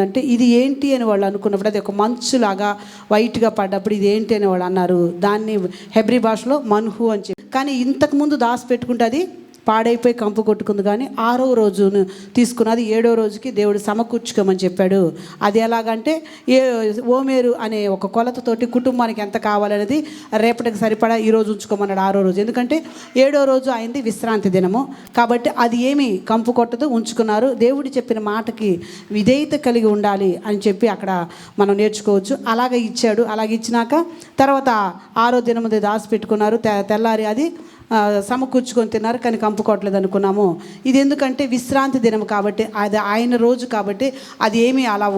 అంటే ఇది ఏంటి అని వాళ్ళు అనుకున్నప్పుడు అది ఒక మంచులాగా వైట్గా పడ్డప్పుడు ఇది ఏంటి అని వాళ్ళు అన్నారు. దాన్ని హెబ్రీ భాషలో మన్హు అని చెప్పి, కానీ ఇంతకుముందు దాసి పెట్టుకుంటే అది పాడైపోయి కంపు కొట్టుకుంది. కానీ 6వ రోజును తీసుకున్నది 7వ రోజుకి దేవుడు సమకూర్చుకోమని చెప్పాడు. అది ఎలాగంటే ఓమేరు అనే ఒక కొలతతోటి కుటుంబానికి ఎంత కావాలనేది రేపటికి సరిపడా ఈరోజు ఉంచుకోమన్నాడు 6వ రోజు. ఎందుకంటే 7వ రోజు అయింది విశ్రాంతి దినము కాబట్టి అది ఏమి కంపు కొట్టదు, ఉంచుకున్నారు. దేవుడు చెప్పిన మాటకి విధేయత కలిగి ఉండాలి అని చెప్పి అక్కడ మనం నేర్చుకోవచ్చు. అలాగే ఇచ్చాడు. అలాగే ఇచ్చినాక తర్వాత 6వ దినము దాచి పెట్టుకున్నారు. తెల్లారి అది సమకూర్చుకొని తిన్నారు, కానీ కంపు కొట్టలేదు అనుకున్నాము. ఇది ఎందుకంటే విశ్రాంతి దినం కాబట్టి, అది ఆయన రోజు కాబట్టి అది ఏమీ అలా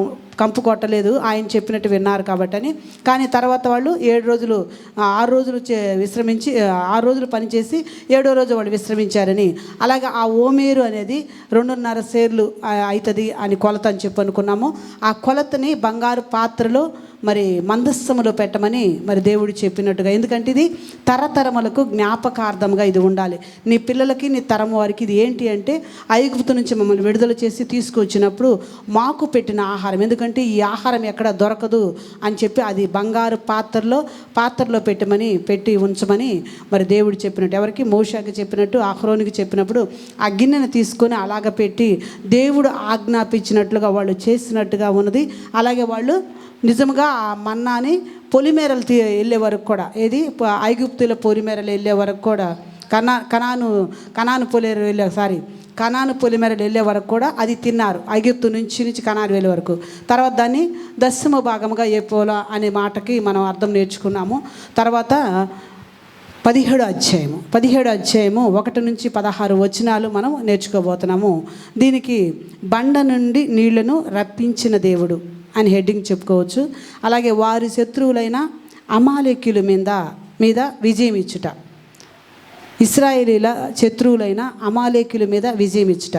కంపు కొట్టలేదు, ఆయన చెప్పినట్టు విన్నారు కాబట్టి అని. కానీ తర్వాత వాళ్ళు 6 రోజులు విశ్రమించి 6 రోజులు పనిచేసి 7వ రోజు వాళ్ళు విశ్రమించారని. అలాగే ఆ ఓమేరు అనేది 2.5 సేర్లు అవుతుంది అని కొలత అని చెప్పి అనుకున్నాము. ఆ కొలతని బంగారు పాత్రలో మరి మందస్సములో పెట్టమని మరి దేవుడు చెప్పినట్టుగా. ఎందుకంటే ఇది తరతరములకు జ్ఞాపకార్థంగా ఇది ఉండాలి. నీ పిల్లలకి నీ తరం వారికి ఇది ఏంటి అంటే, ఐగుప్తు నుంచి మమ్మల్ని విడుదల చేసి తీసుకొచ్చినప్పుడు మాకు పెట్టిన ఆహారం. ఎందుకంటే ఈ ఆహారం ఎక్కడ దొరకదు అని చెప్పి అది బంగారు పాత్రలో పెట్టి ఉంచమని మరి దేవుడు చెప్పినట్టు, ఎవరికి? మోషేకి చెప్పినట్టు, అహరోనుకి చెప్పినప్పుడు ఆ గిన్నెను తీసుకొని అలాగ పెట్టి దేవుడు ఆజ్ఞాపించినట్లుగా వాళ్ళు చేసినట్టుగా ఉన్నది. అలాగే వాళ్ళు నిజంగా ఆ మన్నాని పొలిమేరలు వెళ్ళే వరకు కూడా, ఏది ఐగుప్తుల పొలిమేరలు వెళ్ళే వరకు కూడా, కనాను పొలిమేరలు వెళ్ళే వరకు కూడా అది తిన్నారు. ఐగుప్తు నుంచి కనాను వెళ్ళే వరకు. తర్వాత దాన్ని దశమ భాగముగా ఏపోలా అనే మాటకి మనం అర్థం నేర్చుకున్నాము. తర్వాత 17వ అధ్యాయము 1 నుంచి 16 వచనాలు మనం నేర్చుకోబోతున్నాము. దీనికి బండ నుండి నీళ్లను రప్పించిన దేవుడు అని హెడ్డింగ్ చెప్పుకోవచ్చు. అలాగే వారి శత్రువులైన అమాలేకీయుల మీద విజయం ఇచ్చుట, ఇశ్రాయేలీల శత్రువులైన అమాలేకీయుల మీద విజయం ఇచ్చుట,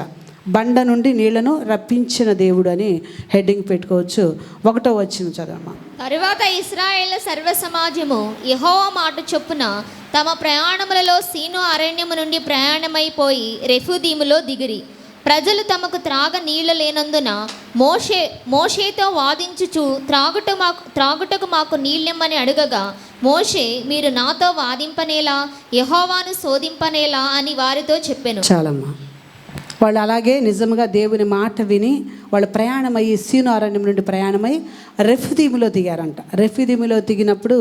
బండ నుండి నీళ్లను రప్పించిన దేవుడు అని హెడ్డింగ్ పెట్టుకోవచ్చు. 1వ వచనం చదవమ్మా. తరువాత ఇశ్రాయేలు సర్వ సమాజము యెహోవా మాట చొప్పున తమ ప్రయాణములలో సీను అరణ్యము నుండి ప్రయాణమైపోయి రెఫీదీములో దిగిరి. ప్రజలు తమకు త్రాగ నీళ్లు లేనందున మోషేతో వాదించుచు త్రాగుటకు మాకు నీళ్ళెమ్మని అడగగా, మోషే మీరు నాతో వాదింపనేలా, యెహోవాను శోధింపనేలా అని వారితో చెప్పెను. చాలమ్మా. వాళ్ళు అలాగే నిజంగా దేవుని మాట విని వాళ్ళు ప్రయాణమై సీను అరణ్యం నుండి ప్రయాణమై రెఫీదీములో దిగారంట. రెఫీదీములో దిగినప్పుడు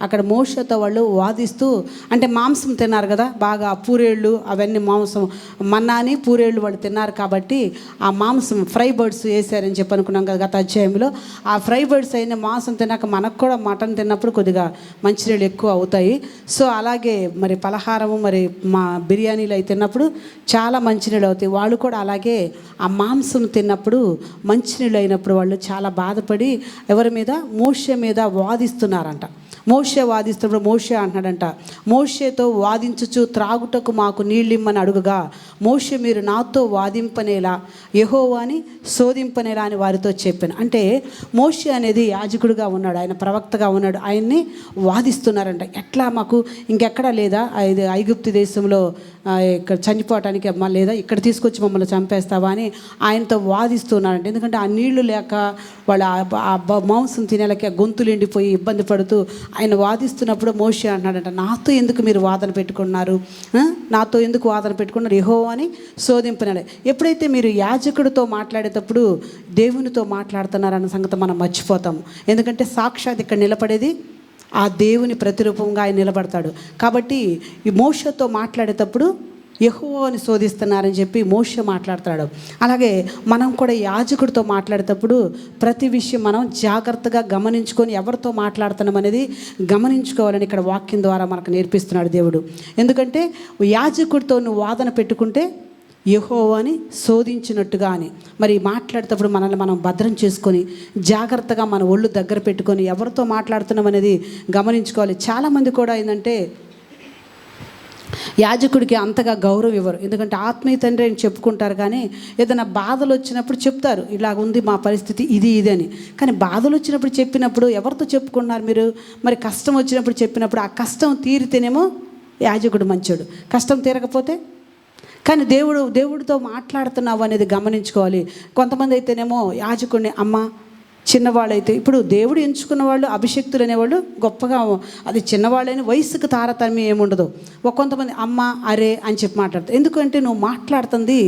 అక్కడ మోషేతో వాళ్ళు వాదిస్తూ, అంటే మాంసం తిన్నారు కదా, బాగా పూరేళ్ళు అవన్నీ మాంసం, మన్నాని పూరేళ్ళు వాళ్ళు తిన్నారు కాబట్టి ఆ మాంసం ఫ్రై బర్డ్స్ వేసారని చెప్పి అనుకున్నాం కదా గత అధ్యాయంలో. ఆ ఫ్రై బర్డ్స్ అయిన మాంసం తిన్నాక మనకు కూడా మటన్ తిన్నప్పుడు కొద్దిగా మంచినీళ్ళు ఎక్కువ అవుతాయి. సో అలాగే మరి పలహారము మరి మా బిర్యానీలు అవి తిన్నప్పుడు చాలా మంచినీళ్ళు అవుతాయి. వాళ్ళు కూడా అలాగే ఆ మాంసం తిన్నప్పుడు మంచినీళ్ళు అయినప్పుడు వాళ్ళు చాలా బాధపడి ఎవరి మీద? మోషే మీద వాదిస్తున్నారంట. మోషే వాదిస్తున్నప్పుడు మోషే అంటున్నాడంట, మోషేతో వాదించుచు త్రాగుటకు మాకు నీళ్ళిమ్మని అడుగుగా, మోషే మీరు నాతో వాదింపనేలా, యెహోవాని శోధింపనేలా అని వారితో చెప్పాను. అంటే మోషే అనేది యాజకుడిగా ఉన్నాడు, ఆయన ప్రవక్తగా ఉన్నాడు, ఆయన్ని వాదిస్తున్నారంట. ఎట్లా మాకు ఇంకెక్కడా లేదా ఇది ఐగుప్తు దేశంలో ఇక్కడ చనిపోవటానికి లేదా ఇక్కడ తీసుకొచ్చి మమ్మల్ని చంపేస్తావా అని ఆయనతో వాదిస్తున్నారంట. ఎందుకంటే ఆ నీళ్లు లేక వాళ్ళు ఆ మాంసం తినేలకి గొంతులు ఎండిపోయి ఇబ్బంది పడుతూ ఆయన వాదిస్తున్నప్పుడు మోషే అంటున్నాడంట, నాతో ఎందుకు మీరు వాదన పెట్టుకున్నారు, యెహోవాని శోధింపనాడు. ఎప్పుడైతే మీరు యాజకుడితో మాట్లాడేటప్పుడు దేవునితో మాట్లాడుతున్నారన్న సంగతి మనం మర్చిపోతాము. ఎందుకంటే సాక్షాత్ ఇక్కడ నిలబడేది ఆ దేవుని ప్రతిరూపంగా ఆయన నిలబడతాడు. కాబట్టి ఈ మోషేతో మాట్లాడేటప్పుడు యెహోవాని శోధిస్తున్నారని చెప్పి మోషే మాట్లాడతాడు. అలాగే మనం కూడా యాజకుడితో మాట్లాడేటప్పుడు ప్రతి విషయం మనం జాగ్రత్తగా గమనించుకొని ఎవరితో మాట్లాడుతున్నాం అనేది గమనించుకోవాలని ఇక్కడ వాక్యం ద్వారా మనకు నేర్పిస్తున్నాడు దేవుడు. ఎందుకంటే యాజకుడితో నువ్వు వాదన పెట్టుకుంటే యెహోవాని శోధించినట్టుగా అని మరి మాట్లాడేటప్పుడు మనల్ని మనం భద్రం చేసుకొని జాగ్రత్తగా మన ఒళ్ళు దగ్గర పెట్టుకొని ఎవరితో మాట్లాడుతున్నాం అనేది గమనించుకోవాలి. చాలామంది కూడా ఏంటంటే యాజకుడికి అంతగా గౌరవం ఇవ్వరు. ఎందుకంటే ఆత్మీయ తండ్రి అని చెప్పుకుంటారు, కానీ ఏదైనా బాధలు వచ్చినప్పుడు చెప్తారు, ఇలాగ ఉంది మా పరిస్థితి ఇది అని. కానీ బాధలు వచ్చినప్పుడు చెప్పినప్పుడు ఎవరితో చెప్పుకున్నారు మీరు? మరి కష్టం వచ్చినప్పుడు చెప్పినప్పుడు ఆ కష్టం తీరితేనేమో యాజకుడు మంచోడు, కష్టం తీరకపోతే కానీ దేవుడితో మాట్లాడుతున్నావు అనేది గమనించుకోవాలి. కొంతమంది అయితేనేమో యాజకుడిని అమ్మ, చిన్నవాళ్ళైతే ఇప్పుడు దేవుడు ఎంచుకున్న వాళ్ళు అభిషక్తులు అనేవాళ్ళు గొప్పగా, అది చిన్నవాళ్ళని వయసుకు తారతమ్యం ఏముండదు. కొంతమంది అమ్మ అరే అని చెప్పి మాట్లాడతారు. ఎందుకంటే నువ్వు మాట్లాడుతుంది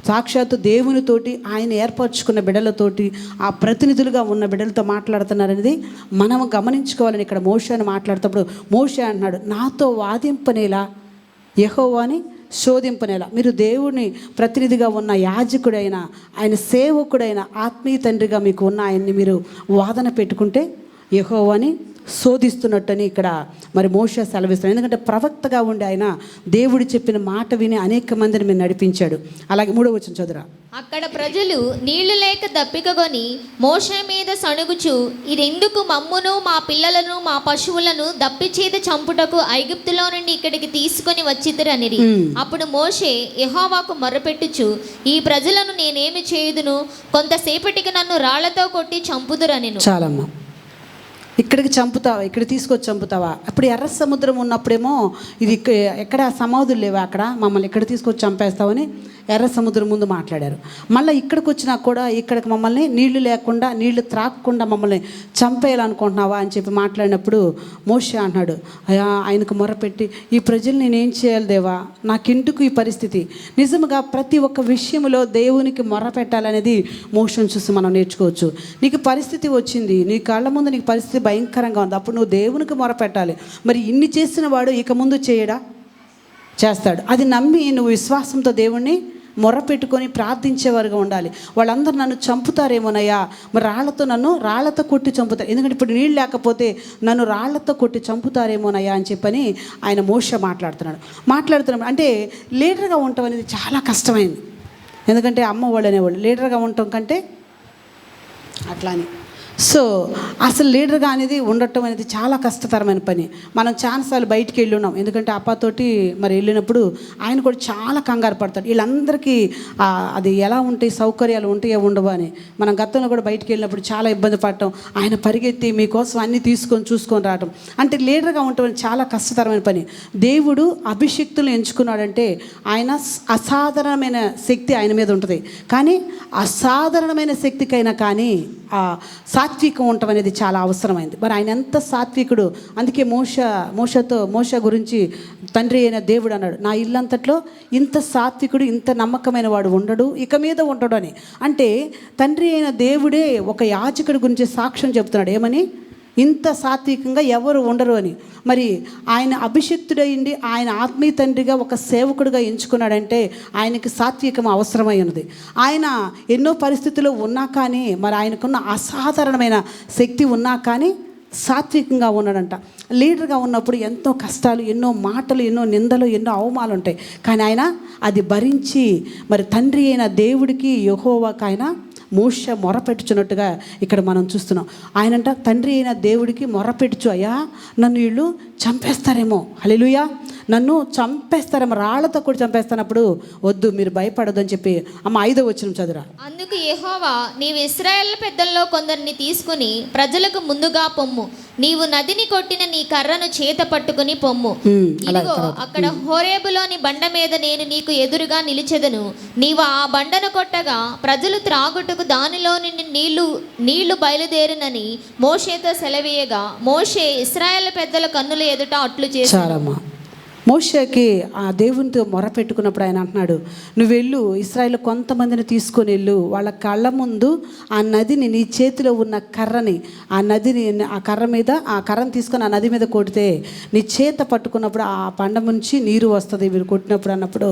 సాక్షాత్తు దేవునితోటి, ఆయన ఏర్పరచుకున్న బిడ్డలతోటి, ఆ ప్రతినిధులుగా ఉన్న బిడ్డలతో మాట్లాడుతున్నారనేది మనం గమనించుకోవాలని ఇక్కడ మోషేని మాట్లాడుతున్నప్పుడు మోషే అంటున్నాడు, నాతో వాదింపనేలా యెహోవాని శోధింపనేలా. మీరు దేవుని ప్రతినిధిగా ఉన్న యాజకుడైన, ఆయన సేవకుడైన, ఆత్మీయ తండ్రిగా మీకు ఉన్న ఆయన్ని మీరు వాదన పెట్టుకుంటే యెహోవాని శోధిస్తున్నట్టని ఇక్కడ మరి మోషే సెలవిస్తాడు. ఎందుకంటే ప్రవక్తగా ఉండి ఆయన దేవుడు చెప్పిన మాట విని అనేక మందిని మీరు నడిపించాడు. అలాగే 3వ వచనం చదువురా. అక్కడ ప్రజలు నీళ్లు లేక దప్పికగొని మోషే మీద సణుగుచు, ఇదెందుకు మమ్మును మా పిల్లలను మా పశువులను దప్పిచేత చంపుటకు ఐగుప్తులో నుండి ఇక్కడికి తీసుకొని వచ్చిద్దరనిరి. అప్పుడు మోషే యెహోవాకు మొర్రపెట్టుచు, ఈ ప్రజలను నేనేమి చేయుదును, కొంతసేపటికి నన్ను రాళ్లతో కొట్టి చంపుదురనెను. చాలమ్మా, ఇక్కడికి చంపుతావా, ఇక్కడ తీసుకొచ్చి చంపుతావా? అప్పుడు ఎర్ర సముద్రం ఉన్నప్పుడేమో ఇది ఎక్కడ సమాధులు లేవా, అక్కడ మమ్మల్ని ఇక్కడ తీసుకొచ్చి చంపేస్తావని ఎర్ర సముద్రం ముందు మాట్లాడారు. మళ్ళీ ఇక్కడికి వచ్చినా కూడా ఇక్కడికి మమ్మల్ని నీళ్లు లేకుండా, నీళ్లు త్రాగకుండా మమ్మల్ని చంపేయాలనుకుంటున్నావా అని చెప్పి మాట్లాడినప్పుడు మోషే అన్నాడు, అయ్యా ఆయనకు మొరపెట్టి, ఈ ప్రజలు నేనేం చేయాలి దేవా, నాకెందుకు ఈ పరిస్థితి? నిజంగా ప్రతి ఒక్క విషయంలో దేవునికి మొర పెట్టాలనేది మోషేని చూసి మనం నేర్చుకోవచ్చు. నీకు పరిస్థితి వచ్చింది, నీ కళ్ళ ముందు నీకు పరిస్థితి భయంకరంగా ఉంది, అప్పుడు నువ్వు దేవునికి మొర పెట్టాలి. మరి ఇన్ని చేసిన వాడు ఇక ముందు చేయడా? చేస్తాడు. అది నమ్మి నువ్వు విశ్వాసంతో దేవుణ్ణి మొర్ర పెట్టుకొని ప్రార్థించేవారుగా ఉండాలి. వాళ్ళందరూ నన్ను చంపుతారేమోనయ్యా, మరి రాళ్లతో కొట్టి చంపుతారు, ఎందుకంటే ఇప్పుడు నీళ్ళు లేకపోతే నన్ను రాళ్లతో కొట్టి చంపుతారేమోనయ్యా అని చెప్పని ఆయన మోషే మాట్లాడుతున్నాడు. అంటే లీడర్గా ఉండటం అనేది చాలా కష్టమైంది. ఎందుకంటే అమ్మ వాళ్ళు అనేవాళ్ళు లీడర్గా ఉండటం కంటే అట్లా అని. సో అసలు లీడర్గా అనేది ఉండటం అనేది చాలా కష్టతరమైన పని. మనం చాలాసార్లు బయటికి వెళ్ళి ఉన్నాం, ఎందుకంటే అప్పతోటి మరి వెళ్ళినప్పుడు ఆయన కూడా చాలా కంగారు పడతాడు. వీళ్ళందరికీ అది ఎలా ఉంటాయి, సౌకర్యాలు ఉంటాయో ఉండవు అని. మనం గతంలో కూడా బయటికి వెళ్ళినప్పుడు చాలా ఇబ్బంది పడటం, ఆయన పరిగెత్తి మీకోసం అన్నీ చూసుకొని రావటం. అంటే లీడర్గా ఉండటం అనేది చాలా కష్టతరమైన పని. దేవుడు అభిషక్తులను ఎంచుకున్నాడంటే ఆయన అసాధారణమైన శక్తి ఆయన మీద ఉంటుంది. కానీ అసాధారణమైన శక్తికైనా కానీ సాత్వికం ఉండటం అనేది చాలా అవసరమైంది. మరి ఆయన ఎంత సాత్వికుడు. అందుకే మోషే గురించి తండ్రి అయిన దేవుడు అన్నాడు, నా ఇల్లంతట్లో ఇంత సాత్వికుడు, ఇంత నమ్మకమైన వాడు ఉండడు, ఇక మీద ఉండడు అని. అంటే తండ్రి అయిన దేవుడే ఒక యాజకుడి గురించి సాక్ష్యం చెబుతున్నాడు. ఏమని? ఇంత సాత్వికంగా ఎవరు ఉండరు అని. మరి ఆయన అభిషిక్తుడైంది, ఆయన ఆత్మీయ తండ్రిగా ఒక సేవకుడిగా ఎంచుకున్నాడంటే ఆయనకి సాత్వికం అవసరమై ఉన్నది. ఆయన ఎన్నో పరిస్థితుల్లో ఉన్నా కానీ, మరి ఆయనకున్న అసాధారణమైన శక్తి ఉన్నా కానీ సాత్వికంగా ఉన్నాడంట. లీడర్గా ఉన్నప్పుడు ఎంతో కష్టాలు, ఎన్నో మాటలు, ఎన్నో నిందలు, ఎన్నో అవమానాలు ఉంటాయి. కానీ ఆయన అది భరించి మరి తండ్రి అయిన దేవుడికి, యెహోవాకు ఆయన మోషే మొరపెట్టుచున్నట్టుగా ఇక్కడ మనం చూస్తున్నాం. ఆయనంట తండ్రి అయిన దేవుడికి మొరపెట్టుచు, అయ్యా నన్ను వీళ్ళు చంపేస్తారేమో, హల్లెలూయా, నన్ను చంపేస్తారేమో, రాళ్లతో కూడా చంపేస్తానప్పుడు వద్దు, మీరు భయపడదు అని చెప్పి అమ్మ 5వ వచనం చదువురా. అందుకు యెహోవా, నీవు ఇశ్రాయేలు పెద్దల్లో కొందరిని తీసుకుని ప్రజలకు ముందుగా పొమ్ము, నీవు నదిని కొట్టిన నీ కర్రను చేత పట్టుకుని పొమ్ము. ఇదిగో అక్కడ హోరేబులోని బండ మీద నేను నీకు ఎదురుగా నిలిచెదను. నీవు ఆ బండను కొట్టగా ప్రజలు త్రాగుటకు దానిలో నుండి నీళ్లు బయలుదేరునని మోషేతో సెలవీయగా, మోషే ఇశ్రాయేలు పెద్దల కన్నుల ఎదుట అట్లు చేశాడు. మోషేకి ఆ దేవునితో మొరపెట్టుకున్నప్పుడు ఆయన అంటున్నాడు, నువ్వు వెళ్ళు, ఇశ్రాయేలు కొంతమందిని తీసుకొని వెళ్ళు, వాళ్ళ కళ్ళ ముందు ఆ నదిని, నీ చేతిలో ఉన్న కర్రని, ఆ నదిని, ఆ కర్రను తీసుకొని ఆ నది మీద కొడితే నీ చేత పట్టుకున్నప్పుడు ఆ పండ నుంచి నీరు వస్తుంది వీరు కొట్టినప్పుడు అన్నప్పుడు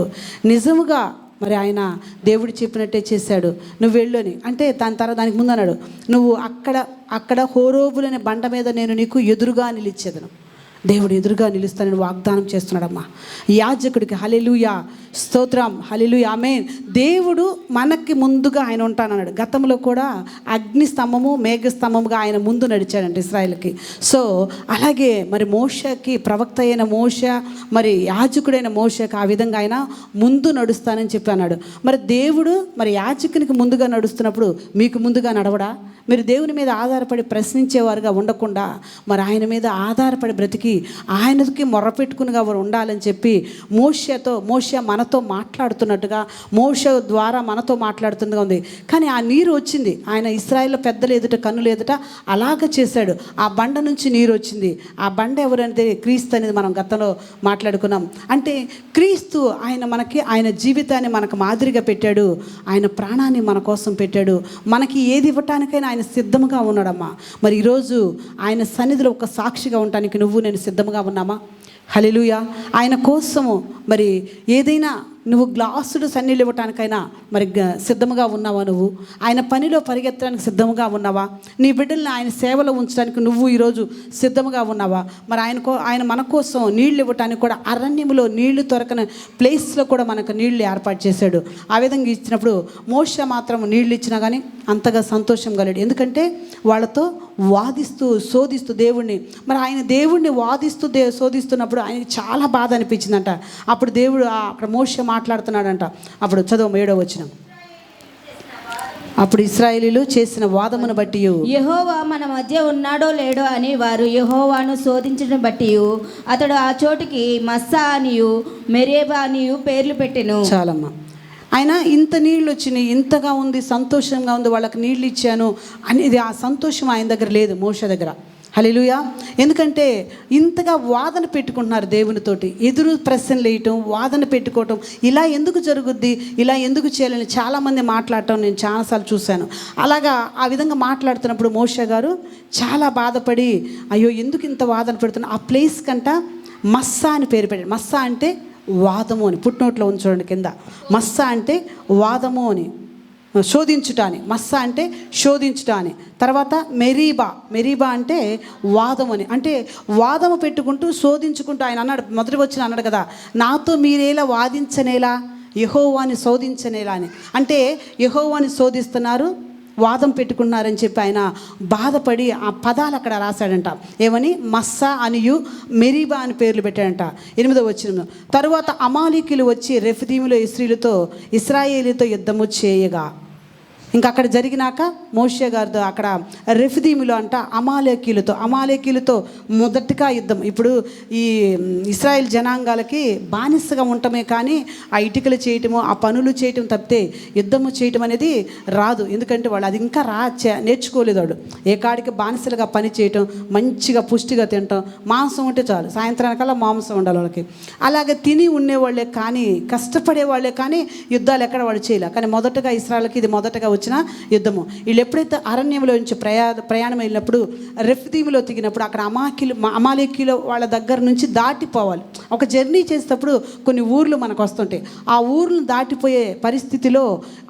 నిజముగా మరి ఆయన దేవుడు చెప్పినట్టే చేశాడు. నువ్వు వెళ్ళు అని. అంటే దానికి ముందు అన్నాడు, నువ్వు అక్కడ హోరేబులనే బండ మీద నేను నీకు ఎదురుగా నిలిచేదను. దేవుడు ఎదురుగా నిలుస్తానని వాగ్దానం చేస్తున్నాడమ్మా యాజకుడికి. హల్లెలూయా, స్తోత్రం, హల్లెలూయా, ఆమేన్. దేవుడు మనకి ముందుగా ఆయన ఉంటానన్నాడు. గతంలో కూడా అగ్ని స్తంభము, మేఘ స్తంభముగా ఆయన ముందు నడిచాడంట ఇశ్రాయేలుకి. సో అలాగే మరి మోషేకి, ప్రవక్త అయిన మోషే, మరి యాజకుడైన మోషేకి ఆ విధంగా ఆయన ముందు నడుస్తానని చెప్పి అన్నాడు. మరి దేవుడు మరి యాజకునికి ముందుగా నడుస్తున్నప్పుడు మీకు ముందుగా నడవడా? మీరు దేవుని మీద ఆధారపడి ప్రశ్నించేవారుగా ఉండకుండా మరి ఆయన మీద ఆధారపడి బ్రతికి కలిగి ఆయనకి మొర్రపెట్టుకునిగా వారు ఉండాలని చెప్పి మోషే మనతో మాట్లాడుతున్నట్టుగా మోషే ద్వారా మనతో మాట్లాడుతున్నట్టుగా ఉంది. కానీ ఆ నీరు వచ్చింది, ఆయన ఇశ్రాయేలు పెద్దలు ఎదుట కన్నులు ఎదుట అలాగ చేశాడు. ఆ బండ నుంచి నీరు వచ్చింది. ఆ బండ ఎవరంటే క్రీస్తు అనేది మనం గతంలో మాట్లాడుకున్నాం. అంటే క్రీస్తు ఆయన జీవితాన్ని మనకు మాదిరిగా పెట్టాడు. ఆయన ప్రాణాన్ని మన కోసం పెట్టాడు. మనకి ఏది ఇవ్వటానికైనా ఆయన సిద్ధంగా ఉన్నాడమ్మా. మరి ఈరోజు ఆయన సన్నిధిలో ఒక సాక్షిగా ఉండటానికి నువ్వు నేను సిద్ధంగా ఉన్నామా? హల్లెలూయా. ఆయన కోసము మరి ఏదైనా నువ్వు గ్లాసుడు సన్నీళ్ళు ఇవ్వటానికైనా మరి సిద్ధంగా ఉన్నావా? నువ్వు ఆయన పనిలో పరిగెత్తడానికి సిద్ధంగా ఉన్నావా? నీ బిడ్డల్ని ఆయన సేవలో ఉంచడానికి నువ్వు ఈరోజు సిద్ధంగా ఉన్నావా? మరి ఆయన మన కోసం నీళ్ళు ఇవ్వటానికి కూడా అరణ్యంలో నీళ్లు దొరకని ప్లేస్లో కూడా మనకు నీళ్లు ఏర్పాటు చేశాడు. ఆ విధంగా ఇచ్చినప్పుడు మోషే మాత్రం నీళ్ళు ఇచ్చినా కానీ అంతగా సంతోషం కలిగాడు. ఎందుకంటే వాళ్ళతో వాదిస్తూ శోధిస్తూ దేవుణ్ణి, మరి ఆయన దేవుణ్ణి వాదిస్తూ శోధిస్తున్నప్పుడు ఆయనకి చాలా బాధ అనిపించిందంట. అప్పుడు దేవుడు అక్కడ మోషే మాట్లాడుతున్నాడంట. అప్పుడు చదువు 7వ వచనం. అప్పుడు ఇశ్రాయేలీయులు చేసిన వాదమును బట్టి యెహోవా మన మధ్య ఉన్నాడో లేడో అని వారు యెహోవాను శోధించడం బట్టి అతడు ఆ చోటికి మస్సా అనియు మెరేబా అనియు పేర్లు పెట్టెను. చాలమ్మా. ఆయన ఇంత నీళ్ళు వచ్చినాయి, ఇంతగా ఉంది, సంతోషంగా ఉంది, వాళ్ళకి నీళ్ళు ఇచ్చాను అనేది ఆ సంతోషం ఆయన దగ్గర లేదు, మోషే దగ్గర. హల్లెలూయా. ఎందుకంటే ఇంతగా వాదన పెట్టుకుంటున్నారు దేవునితోటి, ఎదురు ప్రశ్నలు వేయటం, వాదన పెట్టుకోవటం. ఇలా ఎందుకు జరుగుద్ది, ఇలా ఎందుకు చేయాలని చాలామంది మాట్లాడటం నేను చాలాసార్లు చూశాను. అలాగా ఆ విధంగా మాట్లాడుతున్నప్పుడు మోషే గారు చాలా బాధపడి, అయ్యో ఎందుకు ఇంత వాదన పెడుతున్నా. ఆ ప్లేస్ కంట మస్సా అని పేరు పెట్టాడు. మస్సా అంటే వాదము అని, పుట్నోట్లో ఉంచండి కింద. మస్సా అంటే వాదము అని, శోధించుట అని. మస్సా అంటే శోధించుట అని. తర్వాత మెరీబా అంటే వాదము అని. అంటే వాదము పెట్టుకుంటూ శోధించుకుంటూ ఆయన అన్నాడు, మొదటి వచ్చిన అన్నాడు కదా, నాతో మీరేలా వాదించనేలా, యెహోవాని శోధించనేలా అని. అంటే యెహోవాని శోధిస్తున్నారు, వాదం పెట్టుకున్నారని చెప్పి ఆయన బాధపడి ఆ పదాలు అక్కడ రాశాడంట. ఏమని? మస్సా అనియు మెరీబా అని పేర్లు పెట్టాడంట. 8వ వచనం. తరువాత అమాలీకులు వచ్చి రెఫీదీములో ఇశ్రాయేలీతో యుద్ధము చేయగా, ఇంకా అక్కడ జరిగినాక మోషే గారితో అక్కడ రెఫీదీములో అంట అమాలేకీలతో మొదటిగా యుద్ధం. ఇప్పుడు ఈ ఇశ్రాయేల్ జనాంగాలకి బానిసగా ఉండటమే కానీ ఆ ఇటుకలు చేయటము, ఆ పనులు చేయటం తప్పితే యుద్ధము చేయటం అనేది రాదు. ఎందుకంటే వాళ్ళు అది ఇంకా నేర్చుకోలేదు. వాడు ఏ కాడికి బానిసలుగా పని చేయటం, మంచిగా పుష్టిగా తినటం, మాంసం ఉంటే చాలు, సాయంత్రానికల్లా మాంసం ఉండాలి వాళ్ళకి. అలాగే తిని ఉండేవాళ్ళే కానీ, కష్టపడే వాళ్ళే కానీ యుద్ధాలు ఎక్కడ వాళ్ళు చేయలే. కానీ మొదటగా ఇశ్రాయేల్కి ఇది మొదటగా వచ్చిన యుద్ధము. వీళ్ళు ఎప్పుడైతే అరణ్యంలో నుంచి ప్రయాణం వెళ్ళినప్పుడు రెఫీదీములో దిగినప్పుడు అక్కడ అమాలేకీలు వాళ్ళ దగ్గర నుంచి దాటిపోవాలి. ఒక జర్నీ చేసేటప్పుడు కొన్ని ఊర్లు మనకు వస్తుంటాయి. ఆ ఊర్లను దాటిపోయే పరిస్థితిలో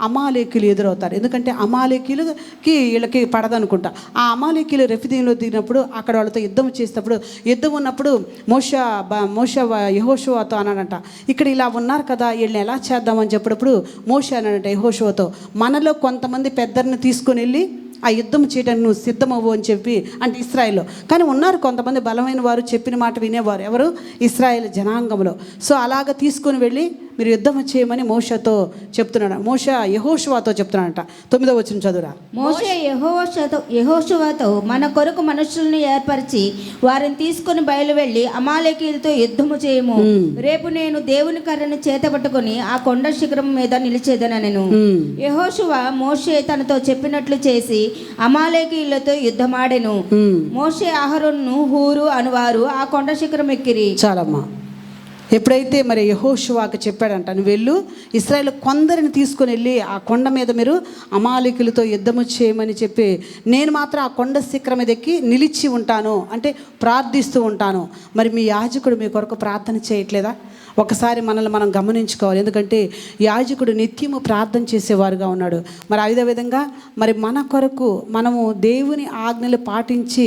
అమాలేకీలు ఎదురవుతారు. ఎందుకంటే అమాలేకీలకి వీళ్ళకి పడదనుకుంటా. ఆ అమాలేకీలు రెఫీదీములో దిగినప్పుడు అక్కడ వాళ్ళతో యుద్ధం చేసేటప్పుడు, యుద్ధం ఉన్నప్పుడు మోషే యెహోషువతో అన్నాడంట, ఇక్కడ ఇలా ఉన్నారు కదా, వీళ్ళని ఎలా చేద్దామని చెప్పినప్పుడు మోషే అన్నాడంట యెహోషువతో, మనలో కొంతమంది పెద్దరిని తీసుకొని వెళ్ళి ఆ యుద్ధం చేయడానికి నువ్వు సిద్ధమవ్వు అని చెప్పి. అంటే ఇశ్రాయేల్లో కానీ ఉన్నారు కొంతమంది బలమైన వారు, చెప్పిన మాట వినేవారు. ఎవరు? ఇశ్రాయేల్ జనాంగంలో. సో అలాగ తీసుకొని వెళ్ళి మీరు యుద్ధం చేయమని మోషేతో చెప్తున్నాడు. మోషే యెహోషువతో చెప్తున్నాడంట. 9వ వచనం చదువురా. మోషే యెహోషువతో మన కొరకు మనుషుల్ని ఏర్పరిచి వారిని తీసుకొని బయలువెళ్ళి అమాలేకీలతో యుద్ధము చేయము. రేపు నేను దేవుని కర్రను చేతపట్టుకొని ఆ కొండ శిఖరం మీద నిలిచేదనెను. యెహోషువ మోషే తనతో చెప్పినట్లు చేసి అమాలేకీలతో యుద్ధమాడెను. మోషే అహరోను హూరు అనువారు ఆ కొండ శిఖరం ఎక్కిరి. చాలమ్మా. ఎప్పుడైతే మరి యెహోషువకు చెప్పాడంట, నువ్వు వెళ్ళు ఇశ్రాయేల్ కొందరిని తీసుకొని వెళ్ళి ఆ కొండ మీద మీరు అమాలేకీలతో యుద్ధము చేయమని చెప్పి, నేను మాత్రం ఆ కొండ శిఖరం మీద ఎక్కి నిలిచి ఉంటాను, అంటే ప్రార్థిస్తూ ఉంటాను. మరి మీ యాజకుడు మీ కొరకు ప్రార్థన చేయట్లేదా? ఒకసారి మనల్ని మనం గమనించుకోవాలి. ఎందుకంటే యాజకుడు నిత్యము ప్రార్థన చేసేవారుగా ఉన్నాడు. మరి అదే విధంగా మరి మన కొరకు మనము దేవుని ఆజ్ఞలు పాటించి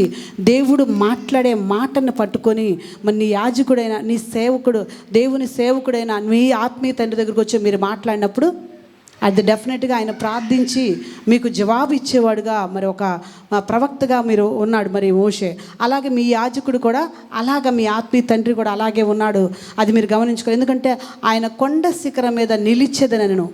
దేవుడు మాట్లాడే మాటను పట్టుకొని మరి నీ యాజకుడైన నీ సేవకుడు, దేవుని సేవకుడైన మీ ఆత్మీయ తండ్రి దగ్గరకు వచ్చి మీరు మాట్లాడినప్పుడు అది డెఫినెట్గా ఆయన ప్రార్థించి మీకు జవాబు ఇచ్చేవాడుగా మరి ఒక ప్రవక్తగా మీరు ఉన్నాడు మరి మోషే. అలాగే మీ యాజకుడు కూడా అలాగ మీ ఆత్మీయ తండ్రి కూడా అలాగే ఉన్నాడు. అది మీరు గమనించుకోవాలి. ఎందుకంటే ఆయన కొండ శిఖరం మీద నిలిచేదనను.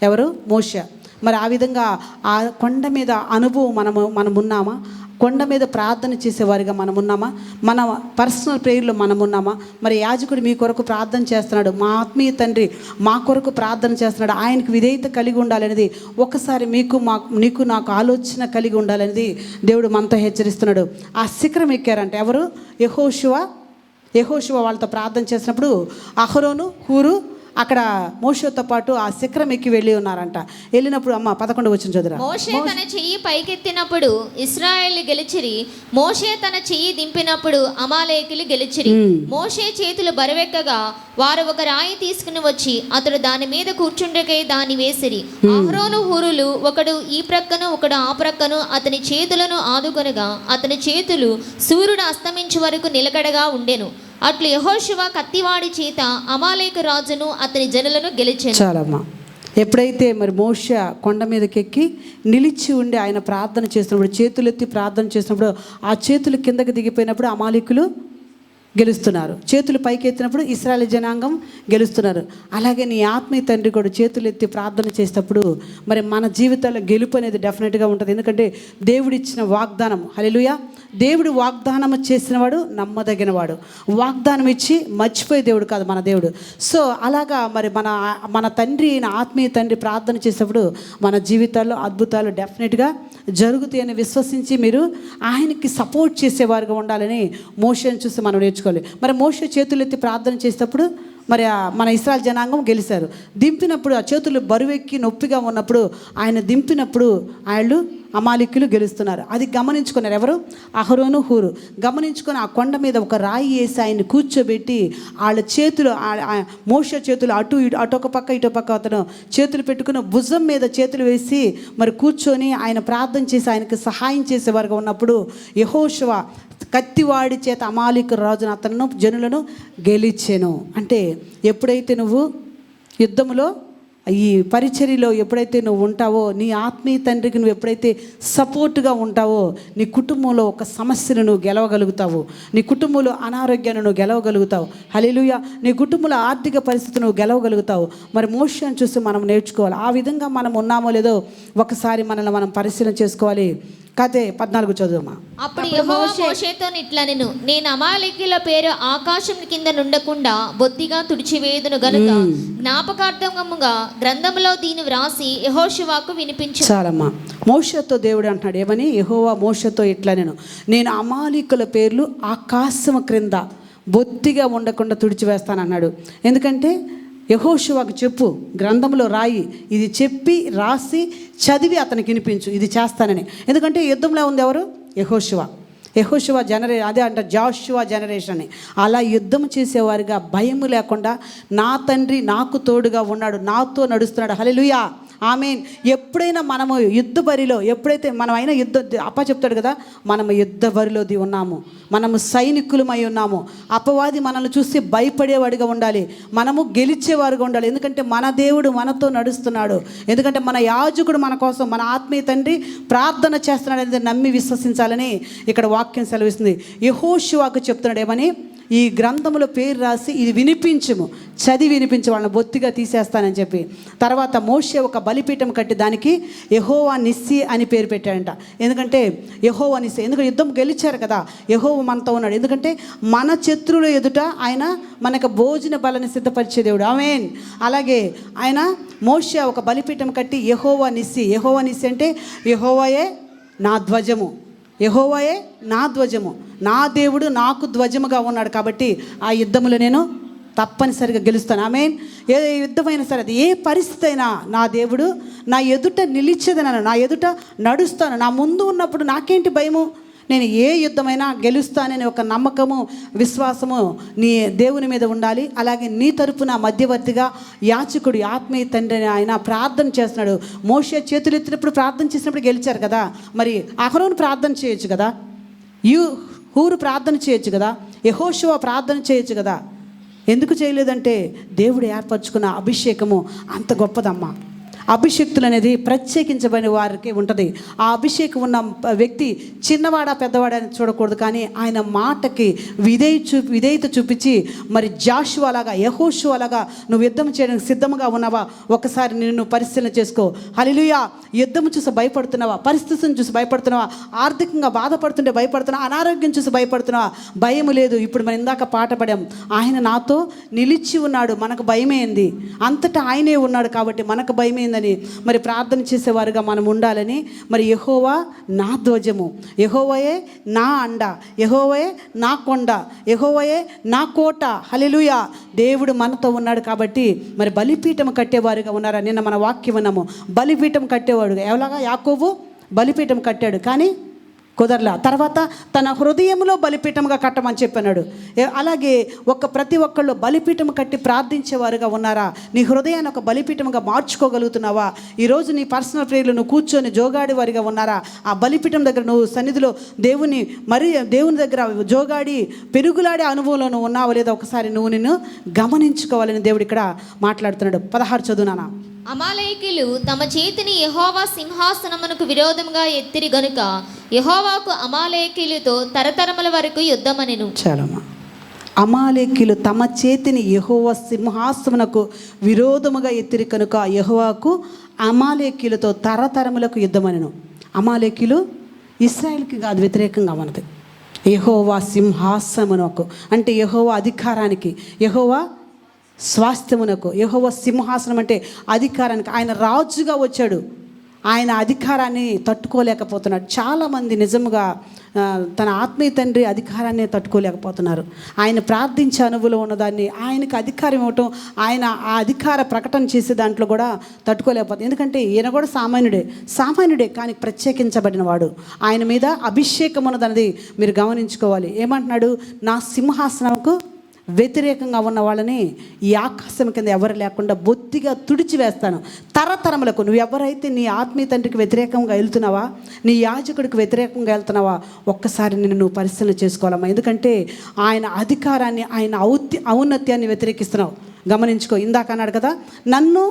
ఎవరు? మోషే. మరి ఆ విధంగా ఆ కొండ మీద అనుభవం మనం ఉన్నామా? కొండ మీద ప్రార్థన చేసేవారిగా మనం ఉన్నామా? మన పర్సనల్ ప్రేయర్లో మనం ఉన్నామా? మరి యాజకుడు మీ కొరకు ప్రార్థన చేస్తున్నాడు, మా ఆత్మీయ తండ్రి మా కొరకు ప్రార్థన చేస్తున్నాడు, ఆయనకు విధేయత కలిగి ఉండాలనేది ఒకసారి నీకు నాకు ఆలోచన కలిగి ఉండాలనేది దేవుడు మనతో హెచ్చరిస్తున్నాడు. ఆ శిఖరం ఎక్కారంటే ఎవరు? యెహోషువ వాళ్ళతో ప్రార్థన చేసినప్పుడు అహరోను, హూరు అక్కడ మోషేతో పాటు ఆ శిఖరం ఎక్కి వెళ్ళి ఉన్నారంట. వెళ్ళినప్పుడు 11 వచ్చిన చదువురా. మోషే తన చెయ్యి పైకెత్తినప్పుడు ఇశ్రాయేలు గెలిచిరి, మోషే తన చెయ్యి దింపినప్పుడు అమాలేకులు గెలిచిరి. మోషే చేతులు బరువెక్కగా వారు ఒక రాయి తీసుకుని వచ్చి అతడు దాని మీద కూర్చుండకై దాన్ని వేసిరి. అహరోను హూరులు ఒకడు ఈ ప్రక్కను ఒకడు ఆ ప్రక్కను అతని చేతులను ఆదుకొనగా అతని చేతులు సూర్యుడు అస్తమించే వరకు నిలకడగా ఉండెను. అట్లు యెహోషువ కత్తివాడి చేత అమాలేకు రాజును అతని జనులను గెలిచాను. చాలమ్మా. ఎప్పుడైతే మరి మోషే కొండ మీదకి ఎక్కి నిలిచి ఉండి ఆయన ప్రార్థన చేసినప్పుడు, చేతులెత్తి ప్రార్థన చేసినప్పుడు ఆ చేతులు కిందకి దిగిపోయినప్పుడు అమాలేకులు గెలుస్తున్నారు, చేతులు పైకి ఎత్తినప్పుడు ఇశ్రాయేలు జనాంగం గెలుస్తున్నారు. అలాగే నీ ఆత్మీయ తండ్రి కూడా చేతులు ఎత్తి ప్రార్థన చేసేటప్పుడు మరి మన జీవితాల్లో గెలుపు అనేది డెఫినెట్గా ఉంటుంది. ఎందుకంటే దేవుడిచ్చిన వాగ్దానం, హల్లెలూయా, దేవుడు వాగ్దానం చేసినవాడు నమ్మదగినవాడు. వాగ్దానం ఇచ్చి మర్చిపోయే దేవుడు కాదు మన దేవుడు. సో అలాగా మరి మన తండ్రి అయిన ఆత్మీయ తండ్రి ప్రార్థన చేసేటప్పుడు మన జీవితాల్లో అద్భుతాలు డెఫినెట్గా జరుగుతాయని విశ్వసించి మీరు ఆయనకి సపోర్ట్ చేసేవారుగా ఉండాలని మోషేని చూసి మనం నేర్చుకోవాలి. మరి మోషే చేతులెత్తి ప్రార్థన చేసేటప్పుడు మరి మన ఇశ్రాయేలు జనాంగం గెలిచారు. దింపినప్పుడు ఆ చేతులు బరువెక్కి నొప్పిగా ఉన్నప్పుడు ఆయన దింపినప్పుడు వాళ్ళు అమాలేకులు గెలుస్తున్నారు. అది గమనించుకున్నారు ఎవరు? అహరోను, హూరు. గమనించుకొని ఆ కొండ మీద ఒక రాయి వేసి ఆయన్ని కూర్చోబెట్టి వాళ్ళ చేతులు మోషే చేతులు అటు ఒక పక్క ఇటు పక్క అతను చేతులు పెట్టుకుని భుజం మీద చేతులు వేసి మరి కూర్చొని ఆయన ప్రార్థన చేసి ఆయనకు సహాయం చేసేవారుగా ఉన్నప్పుడు యెహోషువ కత్తివాడి చేత అమాలేకు రాజును అతను జనులను గెలిచెను. అంటే ఎప్పుడైతే నువ్వు యుద్ధములో ఈ పరిచర్యలో ఎప్పుడైతే నువ్వు ఉంటావో, నీ ఆత్మీయ తండ్రికి నువ్వు ఎప్పుడైతే సపోర్టుగా ఉంటావో, నీ కుటుంబంలో ఒక సమస్యను నువ్వు గెలవగలుగుతావు, నీ కుటుంబంలో అనారోగ్యాన్ని నువ్వు గెలవగలుగుతావు, హల్లెలూయా, నీ కుటుంబంలో ఆర్థిక పరిస్థితి నువ్వు గెలవగలుగుతావు. మరి మోషేని చూసి మనం నేర్చుకోవాలి. ఆ విధంగా మనం ఉన్నామో లేదో ఒకసారి మనల్ని మనం పరిశీలన చేసుకోవాలి. కథే 14 చదువుమా. అప్పుడు యెహోవా మోషేతో ఇట్లనెను, నేను అమాలేకీయుల పేరు ఆకాశం కింద నుండకుండా బొత్తిగా తుడిచివేయుదును గనుక జ్ఞాపకార్థముగా గ్రంథములో దీన్ని వ్రాసి యెహోషువకు వినిపించు. చాలమ్మా. మోషేతో దేవుడు అంటున్నాడు ఏమని? యెహోవా మోషేతో ఇట్లనెను, నేను అమాలేకీయుల పేర్లు ఆకాశం క్రింద బొత్తిగా ఉండకుండా తుడిచివేస్తానన్నాడు. ఎందుకంటే యెహోషువకు చెప్పు, గ్రంథంలో రాయి, ఇది చెప్పి రాసి చదివి అతనికి వినిపించు, ఇది చేస్తానని. ఎందుకంటే యుద్ధంలో ఉంది ఎవరు? యెహోషువ అదే అంటారు జాషువా జనరేషన్ అని. అలా యుద్ధం చేసేవారిగా భయము లేకుండా నా తండ్రి నాకు తోడుగా ఉన్నాడు, నాతో నడుస్తున్నాడు, హల్లెలూయా, ఆమేన్. ఎప్పుడైనా మనము యుద్ధ బరిలో ఎప్పుడైతే మనం అయినా చెప్తాడు కదా, మనము యుద్ధ బరిలోది ఉన్నాము, మనము సైనికులమై ఉన్నాము. అపవాది మనల్ని చూసి భయపడేవాడిగా ఉండాలి, మనము గెలిచేవారుగా ఉండాలి. ఎందుకంటే మన దేవుడు మనతో నడుస్తున్నాడు, ఎందుకంటే మన యాజకుడు మన కోసం, మన ఆత్మీయ తండ్రి ప్రార్థన చేస్తున్నాడు అనేది నమ్మి విశ్వసించాలని ఇక్కడ వాక్యం సెలవిస్తుంది. యెహోషువకు చెప్తున్నాడు ఏమని? ఈ గ్రంథములో పేరు రాసి ఇది వినిపించుము, చదివి వినిపించు, వాళ్ళని బొత్తిగా తీసేస్తానని చెప్పి. తర్వాత మోషే ఒక బలిపీఠం కట్టి దానికి యెహోవా నిస్సి అని పేరు పెట్టాడంట. ఎందుకంటే యెహోవా నిస్సి, ఎందుకంటే యుద్ధం గెలిచారు కదా, యెహోవా మనతో ఉన్నాడు. ఎందుకంటే మన శత్రువుల ఎదుట ఆయన మనకు భోజన బలని సిద్ధపరిచే దేవుడు, ఆమేన్. అలాగే ఆయన మోషే ఒక బలిపీఠం కట్టి యెహోవా నిస్సి అంటే యెహోవాయే నా ధ్వజము, యెహోవాయే నా ధ్వజము, నా దేవుడు నాకు ధ్వజముగా ఉన్నాడు కాబట్టి ఆ యుద్ధములో నేను తప్పనిసరిగా గెలుస్తాను, ఆమేన్. ఏ యుద్ధమైనా సరే, అది ఏ పరిస్థితి అయినా నా దేవుడు నా ఎదుట నిలిచేదనను, నా ఎదుట నడుస్తాను, నా ముందు ఉన్నప్పుడు నాకేంటి భయము, నేను ఏ యుద్ధమైనా గెలుస్తానని ఒక నమ్మకము, విశ్వాసము నీ దేవుని మీద ఉండాలి. అలాగే నీ తరపున మధ్యవర్తిగా యాజకుడు, ఆత్మీయ తండ్రి ఆయన ప్రార్థన చేస్తున్నాడు. మోషే చేతులు ఎత్తినప్పుడు ప్రార్థన చేసినప్పుడు గెలిచారు కదా, మరి అహరోను ప్రార్థన చేయొచ్చు కదా, హూరు ప్రార్థన చేయొచ్చు కదా, యెహోషువ ప్రార్థన చేయొచ్చు కదా. ఎందుకు చేయలేదంటే దేవుడు ఏర్పరచుకున్న అభిషేకము అంత గొప్పదమ్మా. అభిషేక్తులు అనేది ప్రత్యేకించబడిన వారికి ఉంటుంది. ఆ అభిషేకం ఉన్న వ్యక్తి చిన్నవాడా పెద్దవాడా అని చూడకూడదు, కానీ ఆయన మాటకి విధేయత చూపించి మరి జాషువా లాగా, యెహోషువ లాగా నువ్వు యుద్ధం చేయడానికి సిద్ధంగా ఉన్నావా? ఒకసారి నిన్ను పరిశీలన చేసుకో. హల్లెలూయా. యుద్ధం చూసి భయపడుతున్నావా? పరిస్థితిని చూసి భయపడుతున్నావా? ఆర్థికంగా బాధపడుతుంటే భయపడుతున్నావా? అనారోగ్యం చూసి భయపడుతున్నావా? భయం లేదు. ఇప్పుడు మనం ఇందాక పాట పడాం, ఆయన నాతో నిలిచి ఉన్నాడు, మనకు భయమైంది, అంతటా ఆయనే ఉన్నాడు కాబట్టి మనకు భయమైందని మరి ప్రార్థన చేసేవారుగా మనం ఉండాలని. మరి యెహోవా నా ధ్వజము, యెహోవాయే నా అండ, యెహోవాయే నా కొండ, యెహోవాయే నా కోట. హల్లెలూయా. దేవుడు మనతో ఉన్నాడు కాబట్టి మరి బలిపీఠం కట్టేవారుగా ఉన్నారా? నిన్న మన వాక్యం విన్నాము, బలిపీఠం కట్టేవాడు ఎలాగా? యాకోబు బలిపీఠం కట్టాడు కానీ కుదరలా. తర్వాత తన హృదయంలో బలిపీఠంగా కట్టమని చెప్పన్నాడు. అలాగే ప్రతి ఒక్కళ్ళు బలిపీఠం కట్టి ప్రార్థించేవారుగా ఉన్నారా? నీ హృదయాన్ని ఒక బలిపీఠంగా మార్చుకోగలుగుతున్నావా? ఈరోజు నీ పర్సనల్ ప్రేయర్లు నువ్వు కూర్చొని జోగాడి వారిగా ఉన్నారా? ఆ బలిపీఠం దగ్గర నువ్వు సన్నిధిలో దేవుని దగ్గర జోగాడి పెరుగులాడే అనుభవంలో నువ్వు ఉన్నావా లేదా? ఒకసారి నువ్వు నిన్ను గమనించుకోవాలని దేవుడు ఇక్కడ మాట్లాడుతున్నాడు. 16 చదువునానా. అమాలేకీయులు తమ చేతిని యెహోవా సింహాసనమునకు విరోధముగా ఎత్తిరి గనుక యెహోవాకు అమాలేకీయులతో తరతరముల వరకు యుద్ధమనెను. చాలమ్మా. అమాలేకీయులు తమ చేతిని యెహోవా సింహాసనమునకు విరోధముగా ఎత్తిరి కనుక యెహోవాకు అమాలేకీయులతో తరతరములకు యుద్ధమనెను. అమాలేకీయులు ఇశ్రాయేలుకి కాదు, వ్యతిరేకంగా ఉన్నది. యెహోవా సింహాసనమునకు అంటే యెహోవా అధికారానికి, యెహోవా స్వాస్థ్యమునకు, యెహోవా సింహాసనం అంటే అధికారానికి. ఆయన రాజుగా వచ్చాడు, ఆయన అధికారాన్ని తట్టుకోలేకపోతున్నాడు. చాలామంది నిజంగా తన ఆత్మీయ తండ్రి అధికారాన్ని తట్టుకోలేకపోతున్నారు. ఆయన ప్రార్థించే అనుభవం ఉన్నదాన్ని ఆయనకు అధికారం ఇవ్వటం, ఆయన ఆ అధికార ప్రకటన చేసే దాంట్లో కూడా తట్టుకోలేకపోతుంది. ఎందుకంటే ఈయన కూడా సామాన్యుడే కానీ ప్రత్యేకించబడిన వాడు. ఆయన మీద అభిషేకం ఉన్నదన్నది మీరు గమనించుకోవాలి. ఏమంటున్నాడు? నా సింహాసనంకు వ్యతిరేకంగా ఉన్న వాళ్ళని ఈ ఆకాశం కింద ఎవరు లేకుండా బొత్తిగా తుడిచివేస్తాను. తరతరములకు నువ్వు ఎవరైతే నీ ఆత్మీయ తండ్రికి వ్యతిరేకంగా వెళ్తున్నావా, నీ యాజకుడికి వ్యతిరేకంగా వెళ్తున్నావా, ఒక్కసారి నిన్ను నువ్వు పరిశీలన చేసుకోవాలమ్మా. ఎందుకంటే ఆయన అధికారాన్ని, ఆయన ఔన్నత్యాన్ని వ్యతిరేకిస్తున్నావు. గమనించుకో. ఇందాక అన్నాడు కదా, నన్ను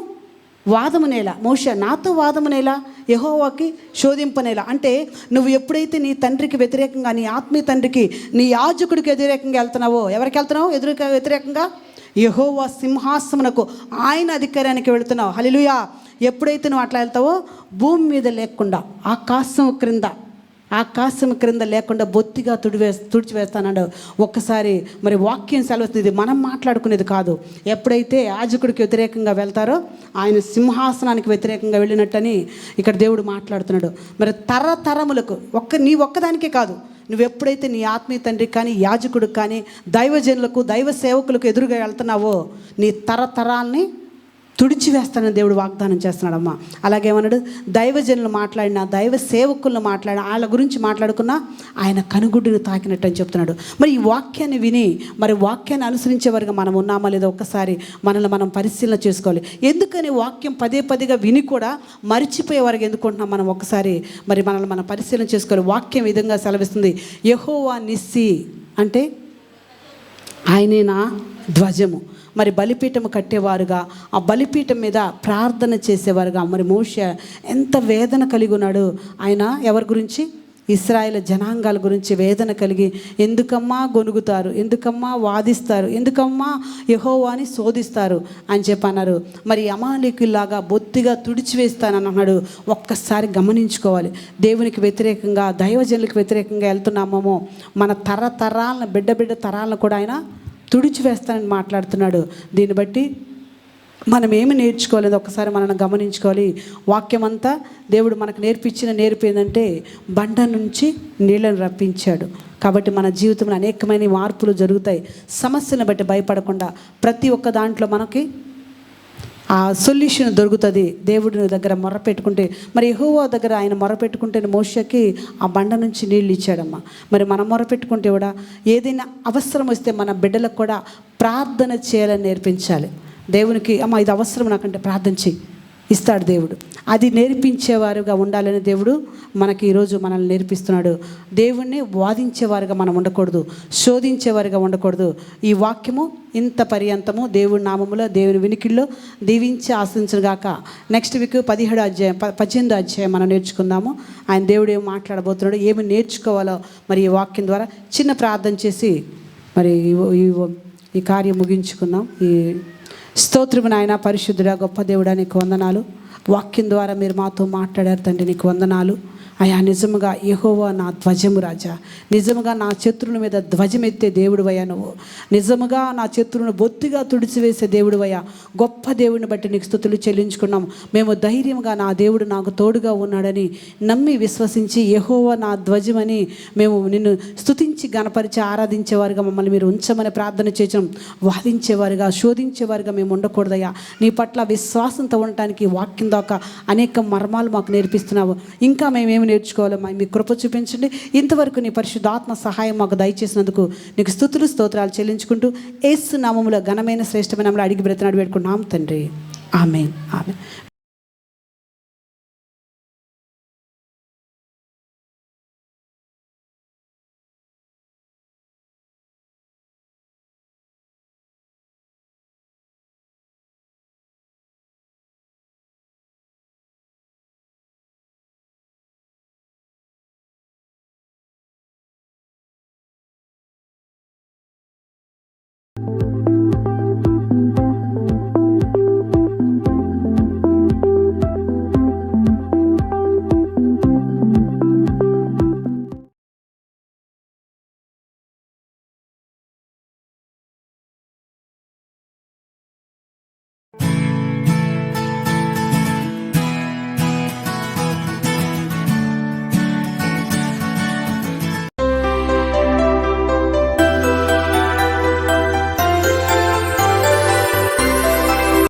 వాదమునేలా, మోషే నాతో వాదమునేలా, యెహోవాకి శోధింపనేలా. అంటే నువ్వు ఎప్పుడైతే నీ తండ్రికి వ్యతిరేకంగా, నీ ఆత్మీయ తండ్రికి, నీ యాజకుడికి వ్యతిరేకంగా వెళ్తున్నావో, ఎవరికి వెళ్తున్నావు? వ్యతిరేకంగా యెహోవా సింహాసనమునకు, ఆయన అధికారానికి వెళుతున్నావు. హల్లెలూయా. ఎప్పుడైతే నువ్వు అట్లా వెళ్తావో భూమి మీద లేకుండా ఆకాశం క్రింద లేకుండా బొత్తిగా తుడిచివేస్తానన్నాడు. ఒక్కసారి మరి వాక్యం సెలవుతుంది, మనం మాట్లాడుకునేది కాదు. ఎప్పుడైతే యాజకుడికి వ్యతిరేకంగా వెళ్తారో ఆయన సింహాసనానికి వ్యతిరేకంగా వెళ్ళినట్టని ఇక్కడ దేవుడు మాట్లాడుతున్నాడు. మరి తరతరములకు నీ ఒక్కదానికే కాదు, నువ్వు ఎప్పుడైతే నీ ఆత్మీయ తండ్రికి కానీ, యాజకుడికి కానీ, దైవజనులకు, దైవ సేవకులకు ఎదురుగా వెళ్తున్నావో నీ తరతరాల్ని తుడిచివేస్తానని దేవుడు వాగ్దానం చేస్తున్నాడమ్మా. అలాగేమన్నాడు? దైవజనులు మాట్లాడినా, దైవ సేవకులను మాట్లాడినా, వాళ్ళ గురించి మాట్లాడుకున్నా ఆయన కనుగుడ్డును తాకినట్టు అని చెప్తున్నాడు. మరి ఈ వాక్యాన్ని విని మరి వాక్యాన్ని అనుసరించేవారుగా మనం ఉన్నామా లేదా ఒక్కసారి మనల్ని మనం పరిశీలన చేసుకోవాలి. ఎందుకని వాక్యం పదే విని కూడా మరిచిపోయేవారుగా ఎందుకుంటున్నాం మనం? ఒక్కసారి మరి మనల్ని మనం పరిశీలన చేసుకోవాలి. వాక్యం విధంగా సెలవిస్తుంది, యెహోవా నిస్సి అంటే ఆయనే నా ధ్వజము. మరి బలిపీఠం కట్టేవారుగా, ఆ బలిపీఠం మీద ప్రార్థన చేసేవారుగా మరి మోషే ఎంత వేదన కలిగి ఉన్నాడు. ఆయన ఎవరి గురించి? ఇశ్రాయేలు జనాంగాల గురించి వేదన కలిగి, ఎందుకమ్మా గొనుగుతారు, ఎందుకమ్మా వాదిస్తారు, ఎందుకమ్మా యెహోవాని శోధిస్తారు అని చెప్పన్నారు. మరి అమాలేకుల్లాగా బొత్తిగా తుడిచివేస్తానని అన్నాడు. ఒక్కసారి గమనించుకోవాలి. దేవునికి వ్యతిరేకంగా, దైవజనులకు వ్యతిరేకంగా వెళ్తున్నామేమో, మన తరతరాలను, బిడ్డ తరాలను కూడా ఆయన తుడిచివేస్తానని మాట్లాడుతున్నాడు. దీన్ని బట్టి మనం ఏమి నేర్చుకోలేదు ఒకసారి మనల్ని గమనించుకోవాలి. వాక్యం అంతా దేవుడు మనకు నేర్పేందంటే బండ నుంచి నీళ్ళని రప్పించాడు. కాబట్టి మన జీవితంలో అనేకమైన మార్పులు జరుగుతాయి. సమస్యలను బట్టి భయపడకుండా ప్రతి ఒక్క దాంట్లో మనకి ఆ సొల్యూషన్ దొరుకుతుంది. దేవుడి దగ్గర మొరపెట్టుకుంటే, మరి యెహోవా దగ్గర ఆయన మొరపెట్టుకుంటే మోషేకి ఆ బండ నుంచి నీళ్ళు ఇచ్చాడమ్మా. మరి మనం మొరపెట్టుకుంటే కూడా ఏదైనా అవసరం వస్తే మన బిడ్డలకు కూడా ప్రార్థన చేయాలని నేర్పించాలి. దేవునికి అమ్మ ఇది అవసరం నాకంటే ప్రార్థన చెయ్యి, ఇస్తాడు దేవుడు. అది నేర్పించేవారుగా ఉండాలని దేవుడు మనకి ఈరోజు మనల్ని నేర్పిస్తున్నాడు. దేవుణ్ణి వాదించేవారుగా మనం ఉండకూడదు, శోధించేవారుగా ఉండకూడదు. ఈ వాక్యము ఇంత పర్యంతము దేవుడి నామములో దేవుని వినికిల్లో దీవించి ఆశించును గాక. నెక్స్ట్ వీక్ 18వ అధ్యాయం మనం నేర్చుకుందాము. ఆయన దేవుడు ఏమి మాట్లాడబోతున్నాడు, ఏమి నేర్చుకోవాలో మరి ఈ వాక్యం ద్వారా చిన్న ప్రార్థన చేసి మరి ఈ కార్యం ముగించుకుందాం. ఈ స్తోత్రము నాయన, పరిశుద్ధుడా, గొప్ప దేవుడా, నీకు వందనాలు. వాక్యం ద్వారా మీరు మాతో మాట్లాడారు తండ్రి, నీకు వందనాలు అయ్యా. నిజముగా యెహోవా నా ధ్వజము రాజా, నిజముగా నా శత్రువుల మీద ధ్వజమెత్తే దేవుడు అయ్యా. నువ్వు నిజముగా నా శత్రువును బొత్తిగా తుడిచివేసే దేవుడు అయ్యా. గొప్ప దేవుడిని బట్టి నీకు స్తుతులు చెల్లించుకున్నాం. మేము ధైర్యంగా నా దేవుడు నాకు తోడుగా ఉన్నాడని నమ్మి విశ్వసించి యెహోవా నా ధ్వజమని మేము నిన్ను స్తుతించి గణపరిచి ఆరాధించేవారుగా మమ్మల్ని మీరు ఉంచమని ప్రార్థన చేసాం. వాదించేవారుగా శోధించేవారుగా మేము ఉండకూడదయ్యా. నీ పట్ల విశ్వాసంతో ఉండటానికి వాక్యం దాకా అనేక మర్మాలు మాకు నేర్పిస్తున్నావు. ఇంకా మేమేమి నేర్చుకోవాలో మీ కృప చూపించండి. ఇంతవరకు నీ పరిశుద్ధాత్మ సహాయం మాకు దయచేసినందుకు నీకు స్తుతులు స్తోత్రాలు చెల్లించుకుంటూ యేసు నామములో ఘనమైన శ్రేష్టమైన నామములో అడిగి బ్రతినాడు వేడుకున్నాం తండ్రి. ఆమేన్. ఆమేన్.